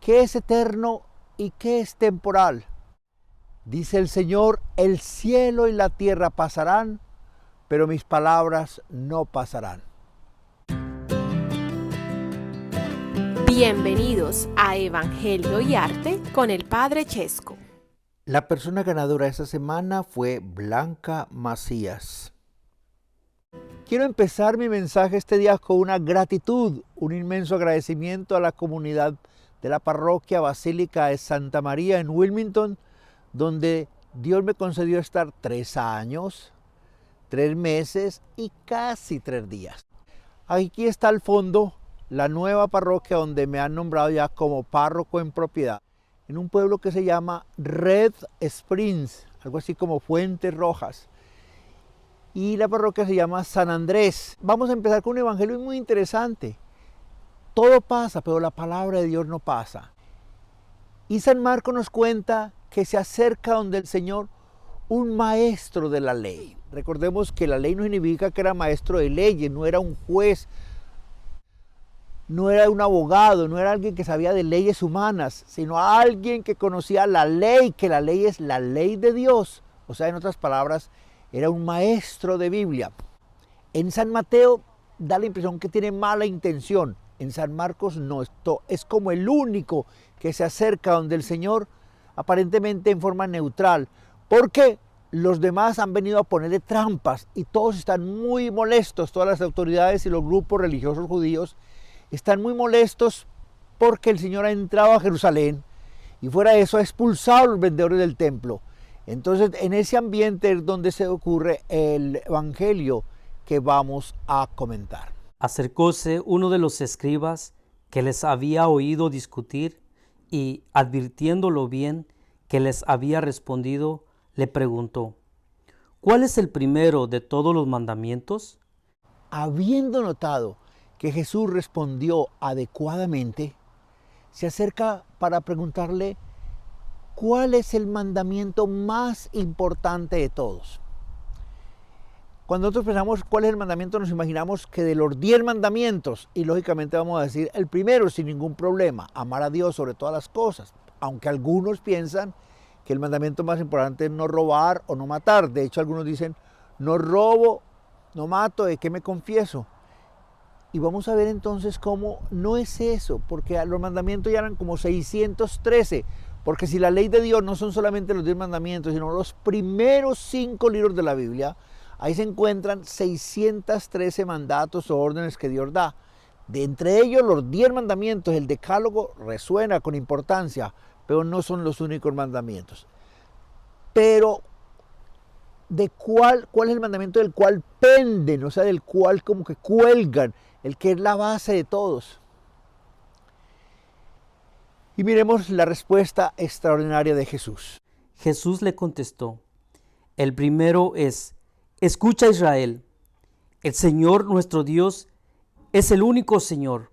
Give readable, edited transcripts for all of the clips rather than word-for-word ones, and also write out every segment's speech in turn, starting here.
qué es eterno y qué es temporal. Dice el Señor, el cielo y la tierra pasarán, pero mis palabras no pasarán. Bienvenidos a Evangelio y Arte con el Padre Chesco. La persona ganadora esta semana fue Blanca Macías. Quiero empezar mi mensaje este día con una gratitud, un inmenso agradecimiento a la comunidad de la parroquia Basílica de Santa María en Wilmington, donde Dios me concedió estar 3 años, 3 meses y casi 3 días. Aquí está al fondo la nueva parroquia donde me han nombrado ya como párroco en propiedad, en un pueblo que se llama Red Springs, algo así como Fuentes Rojas. Y la parroquia se llama San Andrés. Vamos a empezar con un evangelio muy interesante. Todo pasa, pero la palabra de Dios no pasa. Y San Marcos nos cuenta que se acerca donde el Señor un maestro de la ley. Recordemos que la ley no significa que era maestro de leyes, no era un juez, no era un abogado, no era alguien que sabía de leyes humanas, sino alguien que conocía la ley, que la ley es la ley de Dios. O sea, en otras palabras, era un maestro de Biblia. En San Mateo da la impresión que tiene mala intención. En San Marcos no, esto es como el único que se acerca donde el Señor, aparentemente en forma neutral, porque los demás han venido a ponerle trampas y todos están muy molestos, todas las autoridades y los grupos religiosos judíos están muy molestos porque el Señor ha entrado a Jerusalén y fuera de eso ha expulsado a los vendedores del templo. Entonces, en ese ambiente es donde se ocurre el evangelio que vamos a comentar. Acercóse uno de los escribas que les había oído discutir y, advirtiéndolo bien que les había respondido, le preguntó: ¿cuál es el primero de todos los mandamientos? Habiendo notado que Jesús respondió adecuadamente, se acerca para preguntarle: ¿cuál es el mandamiento más importante de todos? Cuando nosotros pensamos cuál es el mandamiento, nos imaginamos que de los 10 mandamientos, y lógicamente vamos a decir el primero sin ningún problema, amar a Dios sobre todas las cosas, aunque algunos piensan que el mandamiento más importante es no robar o no matar. De hecho, algunos dicen, no robo, no mato, ¿de qué me confieso? Y vamos a ver entonces cómo no es eso, porque los mandamientos ya eran como 613, porque si la ley de Dios no son solamente los 10 mandamientos, sino los primeros 5 libros de la Biblia, ahí se encuentran 613 mandatos o órdenes que Dios da. De entre ellos, los 10 mandamientos, el decálogo resuena con importancia, pero no son los únicos mandamientos. Pero, ¿cuál es el mandamiento del cual penden? O sea, del cual como que cuelgan, el que es la base de todos. Y miremos la respuesta extraordinaria de Jesús. Jesús le contestó: el primero es: escucha, Israel, el Señor nuestro Dios es el único Señor,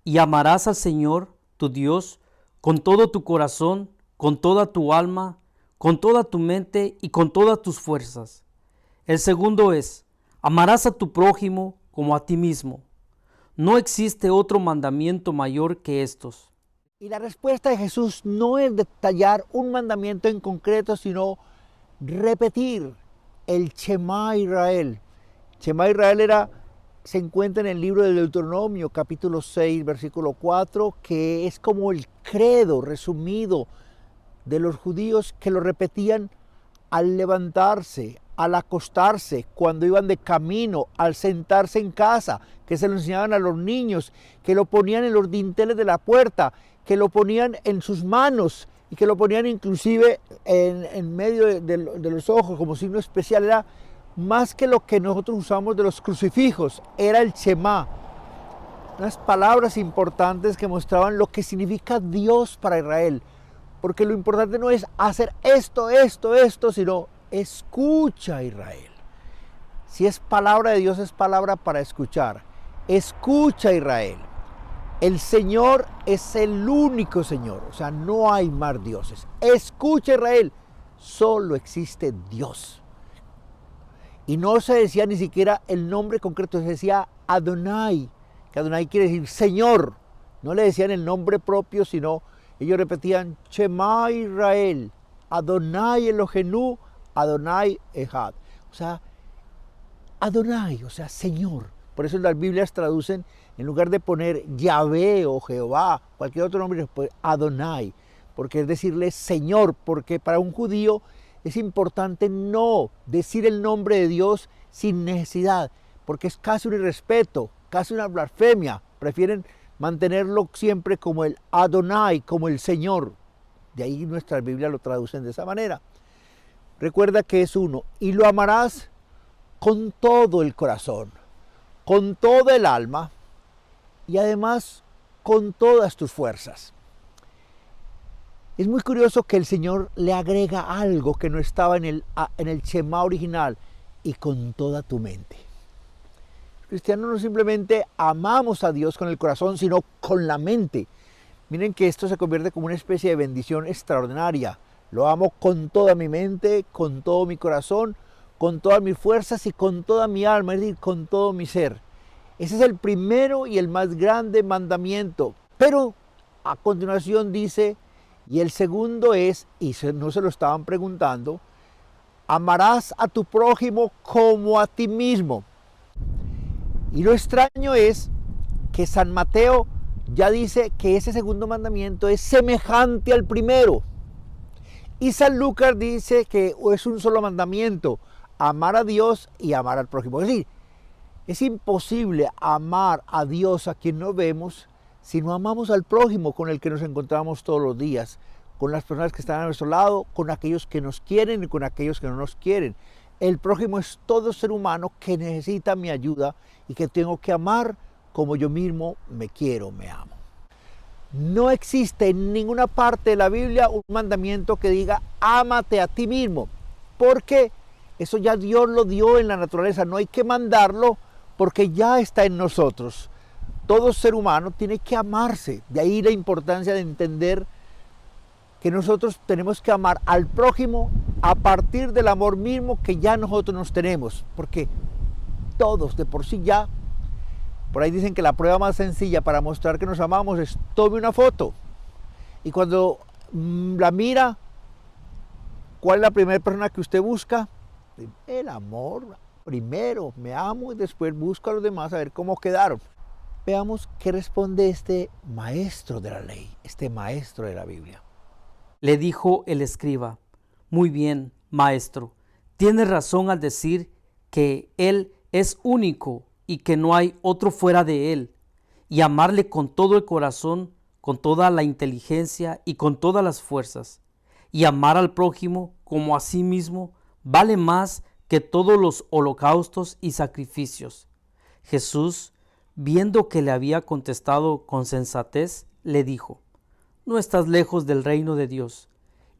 y amarás al Señor tu Dios con todo tu corazón, con toda tu alma, con toda tu mente y con todas tus fuerzas. El segundo es: amarás a tu prójimo como a ti mismo. No existe otro mandamiento mayor que estos. Y la respuesta de Jesús no es detallar un mandamiento en concreto, sino repetir el Shema Israel. Shema Israel se encuentra en el libro de Deuteronomio, capítulo 6, versículo 4, que es como el credo resumido de los judíos que lo repetían al levantarse, al acostarse, cuando iban de camino, al sentarse en casa, que se lo enseñaban a los niños, que lo ponían en los dinteles de la puerta, que lo ponían en sus manos y que lo ponían inclusive en medio de los ojos como signo especial. Era más que lo que nosotros usamos de los crucifijos, era el Shema. Unas palabras importantes que mostraban lo que significa Dios para Israel. Porque lo importante no es hacer esto, sino escucha, Israel. Si es palabra de Dios, es palabra para escuchar. Escucha, Israel. El Señor es el único Señor, o sea, no hay más dioses. Escucha, Israel, solo existe Dios. Y no se decía ni siquiera el nombre concreto, se decía Adonai, que Adonai quiere decir Señor. No le decían el nombre propio, sino ellos repetían Shema Israel, Adonai Elohenu, Adonai Echad. O sea, Adonai, o sea, Señor. Por eso las Biblias traducen, en lugar de poner Yahvé o Jehová, cualquier otro nombre, pues Adonai, porque es decirle Señor, porque para un judío es importante no decir el nombre de Dios sin necesidad, porque es casi un irrespeto, casi una blasfemia. Prefieren mantenerlo siempre como el Adonai, como el Señor. De ahí nuestras Biblias lo traducen de esa manera. Recuerda que es uno, y lo amarás con todo el corazón, con toda el alma y además con todas tus fuerzas. Es muy curioso que el Señor le agrega algo que no estaba en el Shema original, y con toda tu mente. Los cristianos no simplemente amamos a Dios con el corazón, sino con la mente. Miren que esto se convierte como una especie de bendición extraordinaria. Lo amo con toda mi mente, con todo mi corazón, con todas mis fuerzas y con toda mi alma, es decir, con todo mi ser. Ese es el primero y el más grande mandamiento. Pero a continuación dice, y el segundo es, y no se lo estaban preguntando, amarás a tu prójimo como a ti mismo. Y lo extraño es que San Mateo ya dice que ese segundo mandamiento es semejante al primero. Y San Lucas dice que es un solo mandamiento, amar a Dios y amar al prójimo. Es decir, es imposible amar a Dios a quien no vemos si no amamos al prójimo con el que nos encontramos todos los días, con las personas que están a nuestro lado, con aquellos que nos quieren y con aquellos que no nos quieren. El prójimo es todo ser humano que necesita mi ayuda y que tengo que amar como yo mismo me quiero, me amo. No existe en ninguna parte de la Biblia un mandamiento que diga ámate a ti mismo, porque eso ya Dios lo dio en la naturaleza, no hay que mandarlo porque ya está en nosotros. Todo ser humano tiene que amarse, de ahí la importancia de entender que nosotros tenemos que amar al prójimo a partir del amor mismo que ya nosotros nos tenemos, porque todos de por sí ya, por ahí dicen que la prueba más sencilla para mostrar que nos amamos es tome una foto y cuando la mira, ¿cuál es la primera persona que usted busca? El amor. Primero me amo y después busco a los demás a ver cómo quedaron. Veamos qué responde este maestro de la ley, este maestro de la Biblia. Le dijo el escriba, muy bien, maestro, tienes razón al decir que Él es único y que no hay otro fuera de Él, y amarle con todo el corazón, con toda la inteligencia y con todas las fuerzas, y amar al prójimo como a sí mismo, vale más que todos los holocaustos y sacrificios. Jesús, viendo que le había contestado con sensatez, le dijo, no estás lejos del reino de Dios.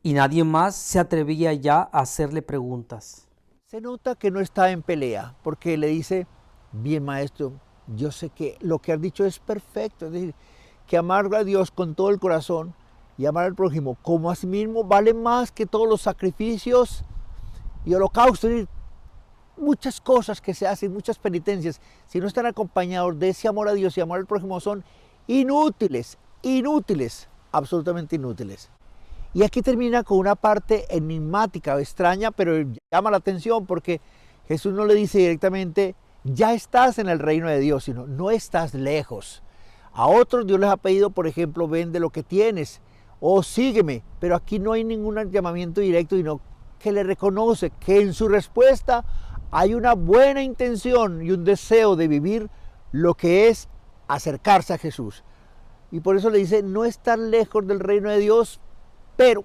Y nadie más se atrevía ya a hacerle preguntas. Se nota que no está en pelea, porque le dice, bien maestro, yo sé que lo que has dicho es perfecto, es decir, que amar a Dios con todo el corazón y amar al prójimo como a sí mismo vale más que todos los sacrificios y holocaustos, es decir, muchas cosas que se hacen, muchas penitencias, si no están acompañados de ese amor a Dios y amor al prójimo son inútiles, absolutamente inútiles. Y aquí termina con una parte enigmática o extraña, pero llama la atención porque Jesús no le dice directamente, ya estás en el reino de Dios, sino no estás lejos. A otros Dios les ha pedido, por ejemplo, vende lo que tienes o sígueme, pero aquí no hay ningún llamamiento directo, sino que le reconoce que en su respuesta hay una buena intención y un deseo de vivir lo que es acercarse a Jesús. Y por eso le dice, no estar lejos del reino de Dios, pero,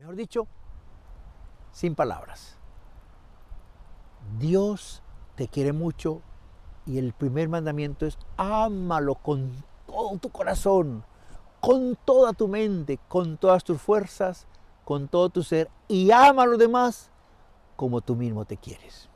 mejor dicho, sin palabras. Dios te quiere mucho y el primer mandamiento es ámalo con todo tu corazón, con toda tu mente, con todas tus fuerzas, con todo tu ser y ama a los demás como tú mismo te quieres.